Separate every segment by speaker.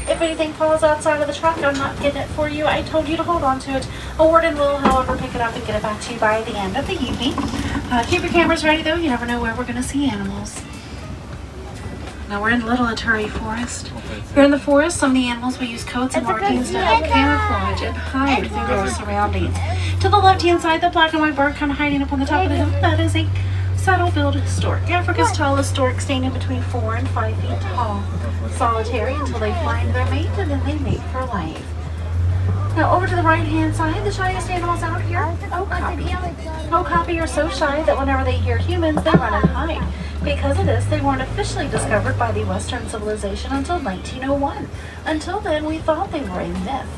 Speaker 1: If anything falls outside of the truck, I'm not getting it for you. I told you to hold on to it. A warden will, however, pick it up and get it back to you by the end of the evening. Keep your cameras ready, though. You never know where we're going to see animals. Now we're in Little Aturi Forest. Here in the forest, some of the animals will use coats and markings to help camouflage and hide through their surroundings. To the left-hand side, the black and white bird kind of hiding up on the top of the hill, that is a saddle-billed stork. Africa's tallest stork, standing between 4 and 5 feet tall. Solitary until they find their mate, and then they mate for life. Now over to the right-hand side, the shyest animals out here, okapi. Okapi are so shy that whenever they hear humans, they run and hide. Because of this, they weren't officially discovered by the Western civilization until 1901. Until then, we thought they were a myth.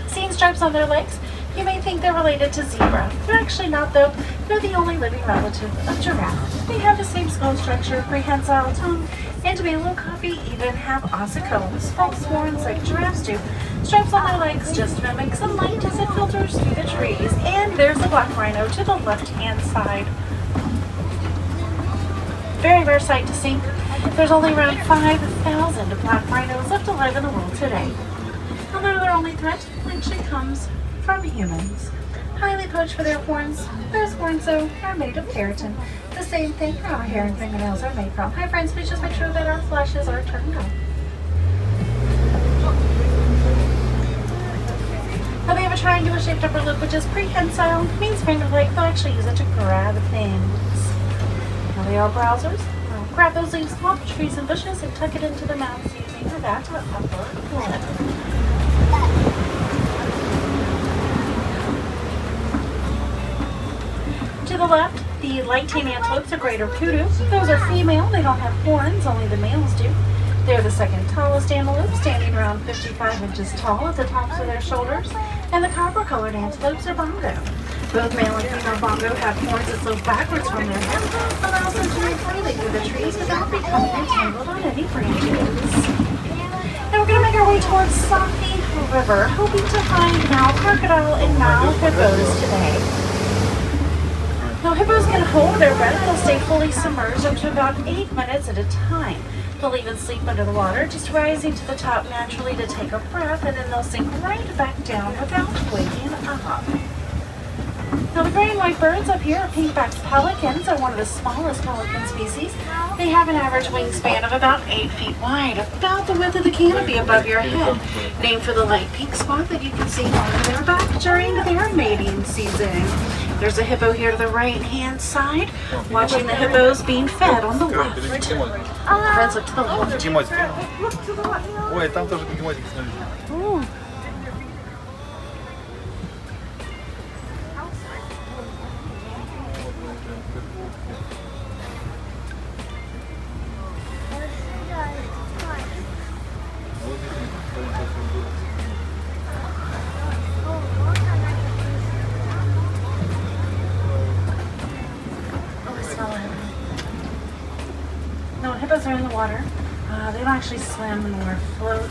Speaker 1: Seeing stripes on their legs, you may think they're related to zebra. They're actually not, though. They're the only living relative of giraffe. They have the same skull structure, prehensile tongue, and to be a little okapi, even have ossicones, false horns like giraffes do. Stripes on their legs just mimic some light as it filters through the trees. And there's the black rhino to the left-hand side. Very rare sight to see. There's only around 5,000 black rhinos left alive in the world today. Although their only threat actually comes from humans. Highly poached for their horns. Those horns, though, are made of keratin. The same thing our hair and fingernails are made from. Hi friends, please just make sure that our flashes are turned on. Now they have a triangular shaped upper lip, which is prehensile, means finger-like. They'll actually use it to grab things. Now they are browsers. They'll grab those leaves off trees and bushes and tuck it into their mouths using that upper lip. To the left, the light-tailed antelopes are greater kudu. Those are female. They don't have horns, only the males do. They're the second tallest antelope, standing around 55 inches tall at the tops of their shoulders. And the copper-colored antelopes are bongo. Both male and female bongo have horns that slope backwards from their head, allows them to move freely through the trees without becoming entangled on any branches. Now we're going to make our way towards Safi River, hoping to find Nile crocodile and Nile hippos today. Now hippos can hold their breath. They'll stay fully submerged up to about 8 minutes at a time. They'll even sleep under the water, just rising to the top naturally to take a breath, and then they'll sink right back down without waking up. Now the gray and white birds up here are pink-backed pelicans, are one of the smallest pelican species. They have an average wingspan of about 8 feet wide, about the width of the canopy above your head, named for the light pink spot that you can see on their back during their mating season. There's a hippo here to the right-hand side, watching the hippos being fed on the left. Friends, look to the left.
Speaker 2: Бегемотик. Ой, там тоже бегемотик, смотрите.
Speaker 1: No, hippos are in the water. They don't actually swim nor float.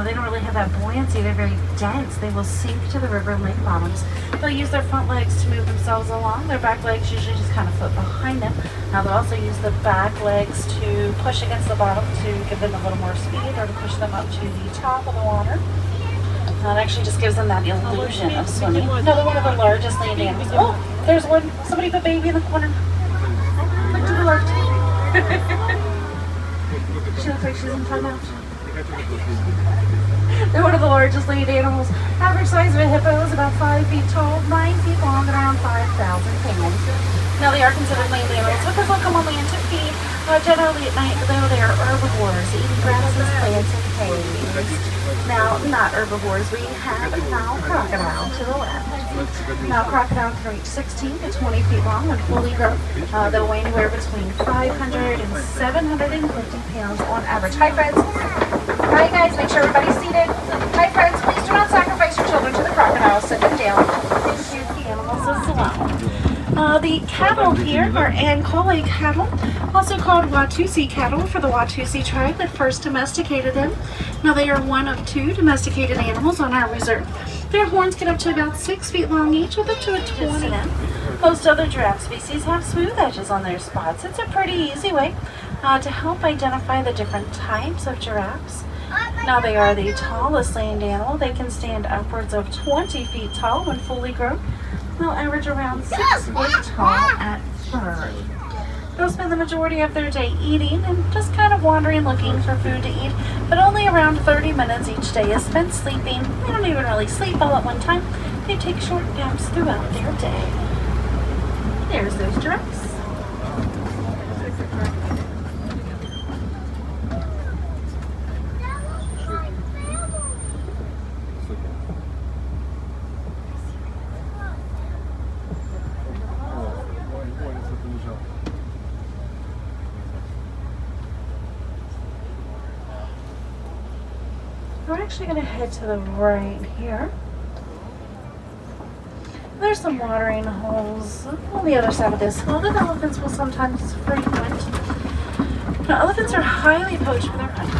Speaker 1: They don't really have that buoyancy. They're very dense. They will sink to the river and lake bottoms. They'll use their front legs to move themselves along. Their back legs usually just kind of float behind them. Now they'll also use the back legs to push against the bottom to give them a little more speed, or to push them up to the top of the water. It actually just gives them that illusion of swimming. Another one of the largest land animals. Oh, there's one. Somebody put baby in the corner. Look to the left. She looks like she's in timeout. They're one of the largest land animals. Average size of a hippo is about 5 feet tall, 9 feet long, and around 5,000 pounds. Now they are considered land animals. Hippos will come on land to feed. Generally at night, though, they are herbivores, eating grasses, plants, and hay. Now, not herbivores, we have Nile crocodile to the left. Now, crocodile can reach 16 to 20 feet long when fully grown. They'll weigh anywhere between 500 and 750 pounds on average. Hi, friends. Hi, guys. Make sure everybody's seated. Hi, friends. Please do not sacrifice your children to the crocodiles. Sit them down. Thank you, the animals as well. The cattle here are Ankole cattle, also called Watusi cattle for the Watusi tribe that first domesticated them. Now they are one of 2 domesticated animals on our reserve. Their horns get up to about 6 feet long each, with up to a 20. Most other giraffe species have smooth edges on their spots. It's a pretty easy way to help identify the different types of giraffes. Now they are the tallest land animal. They can stand upwards of 20 feet tall when fully grown. They'll average around 6 feet tall at birth. They'll spend the majority of their day eating and just kind of wandering looking for food to eat, but only around 30 minutes each day is spent sleeping. They don't even really sleep all at one time. They take short naps throughout their day. There's those giraffes. We're actually going to head to the right here. There's some watering holes on the other side of this hill that elephants will sometimes frequent. Now, elephants are highly poached for their honey.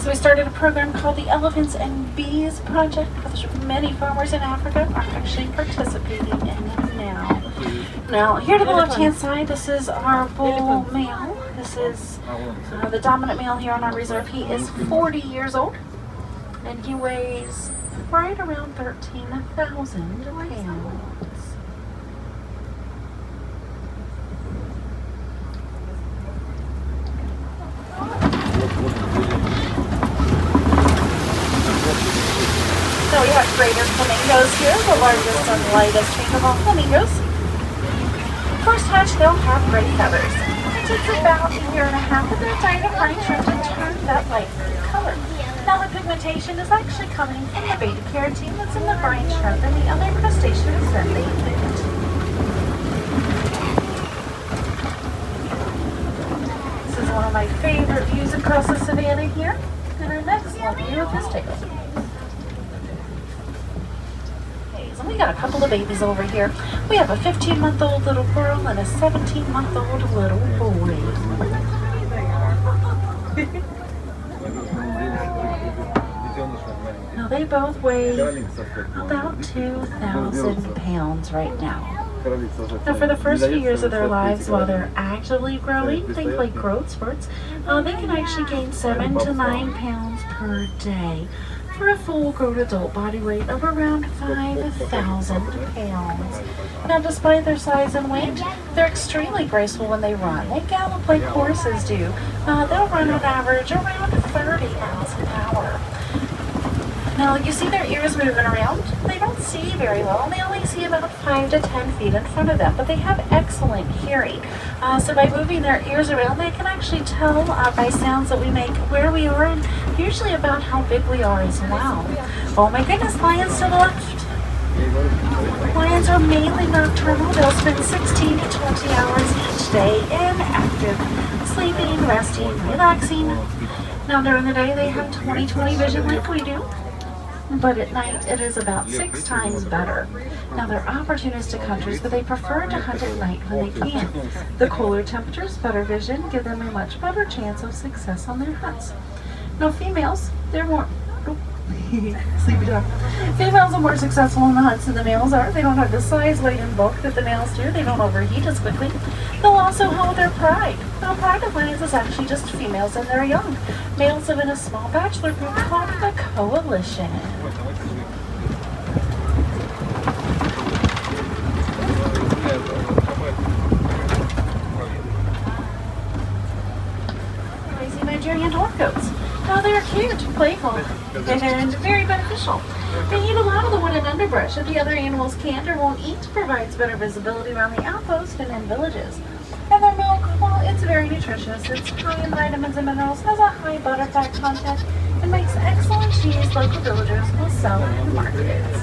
Speaker 1: So we started a program called the Elephants and Bees Project, which many farmers in Africa are actually participating in now. Now, here to the left-hand side, this is our bull male. This is the dominant male here on our reserve. He is 40 years old, and he weighs right around 13,000 pounds. So we have greater flamingos here, the largest and lightest wing of all flamingos. First hatch, they'll have gray feathers. It takes about a year and a half of their diet of brine shrimp to turn that light green color. Now the pigmentation is actually coming from the beta carotene that's in the brine shrimp and the other crustaceans that they eat. This is one of my favorite views across the savannah here. And our next one here with his tail. And we got a couple of babies over here. We have a 15-month-old little girl and a 17-month-old little boy. Now they both weigh about 2,000 pounds right now. Now for the first few years of their lives, while they're actively growing, think like growth spurts, they can actually gain 7 to 9 pounds per day, for a full grown adult body weight of around 5,000 pounds. Now, despite their size and weight, they're extremely graceful when they run. They gallop like horses do. They'll run on average around 30 miles an hour. Now, you see their ears moving around. They don't see very well. They only see about 5 to 10 feet in front of them, but they have excellent hearing. So by moving their ears around, they can actually tell by sounds that we make where we are and usually about how big we are as well. Oh my goodness, lions to the left. Lions are mainly nocturnal. They'll spend 16 to 20 hours each day inactive, sleeping, resting, relaxing. Now during the day they have 20/20 vision like we do, but at night it is about 6 times better. Now they're opportunistic hunters, but they prefer to hunt at night when they can. The cooler temperatures, better vision, give them a much better chance of success on their hunts. Now females, they're more sleepy dog. Females are more successful in the hunts than the males are. They don't have the size, weight, and bulk that the males do. They don't overheat as quickly. They'll also hold their pride. Now, pride of lions is actually just females and their young. Males live in a small bachelor group called the coalition. Crazy Nigerian dog goats. Now they're cute, playful, and very beneficial. They eat a lot of the wood and underbrush that the other animals can't or won't eat. Provides better visibility around the outpost and in villages. And their milk, well, it's very nutritious. It's high in vitamins and minerals, has a high butter fat content, and makes excellent cheese local villagers will sell in markets.